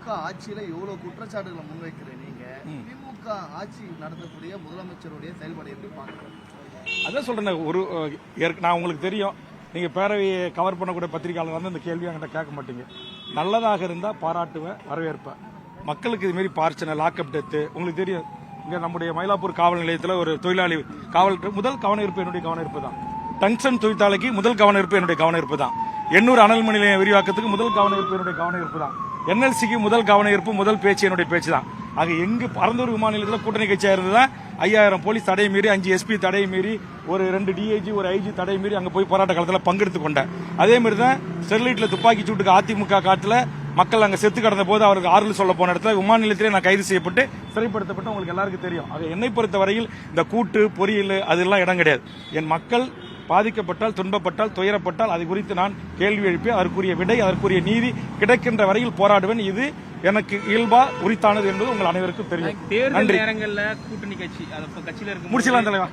திமுக ஆட்சியில எவ்வளவு குற்றச்சாட்டுகளை முன்வைக்கிற நீங்க திமுக ஆட்சி நடத்தக்கூடிய முதலமைச்சருடைய செயல்பாடு எப்படி பாக்குறீங்க? அதான் சொல்றேன். நான் உங்களுக்கு தெரியும், நீங்க பேரவையை கவர் பண்ணக்கூடிய பத்திரிகையாளர் வந்து இந்த கேள்வி என்கிட்ட கேட்க மாட்டீங்க. நல்லதாக இருந்தா பாராட்டுவேன், வரவேற்பேன். மக்களுக்கு இது மாதிரி பார்ச்சனை லாக்அப் டெத்து உங்களுக்கு தெரியும். இங்க நம்முடைய மயிலாப்பூர் காவல் நிலையத்தில் ஒரு தொழிலாளி காவல் முதல் கவனஈர்ப்பு என்னுடைய கவனஈர்ப்பு தான். டங்ஸ்டன் தொழிற்சாலைக்கு முதல் கவனஈர்ப்பு என்னுடைய கவனஈர்ப்பு தான். 800 அனல் மின் நிலைய விரிவாக்கத்துக்கு முதல் கவனஈர்ப்பு என்னுடைய கவனஈர்ப்பு தான். NLCக்கு முதல் கவனஈர்ப்பு முதல் பேச்சு என்னுடைய பேச்சு தான். ஆக எங்கு பரந்தூர் விமான நிலையத்தில் கூட்டணி கட்சியா இருந்ததா 5000 போலீஸ் தடையை மீறி 5 SP தடையை மீறி ஒரு 2 DIG ஒரு IG தடையை மீறி அங்க போய் போராட்ட காலத்தில் பங்கெடுத்து கொண்டேன். அதே மாதிரி தான் ஸ்டெர்லைட்ல துப்பாக்கி சூட்டுக்கு அதிமுக காட்டுல மக்கள் அங்க செத்து கடந்த போது அவருக்கு ஆறுதல் சொல்ல போன இடத்துல விமான நிலையத்திலே நான் கைது செய்யப்பட்டு சிறைப்படுத்தப்பட்டு உங்களுக்கு எல்லாருக்கும் தெரியும். ஆக என்னை பொறுத்த வரையில் இந்த கூட்டு பொறியியல் அதெல்லாம் இடம் கிடையாது. என் மக்கள் பாதிக்கப்பட்டால், துன்பப்பட்டால், துயரப்பட்டால் அது குறித்து நான் கேள்வி எழுப்பி அதற்குரிய விடை, அதற்குரிய நீதி கிடைக்கின்ற வரையில் போராடுவேன். இது எனக்கு இயல்பா உரித்தானது என்பது உங்கள் அனைவருக்கும் தெரியும். தேர்தல் நேரங்களில் கூட்டணி கட்சி கட்சியில இருக்கு முடிச்சலாம் தலைவா.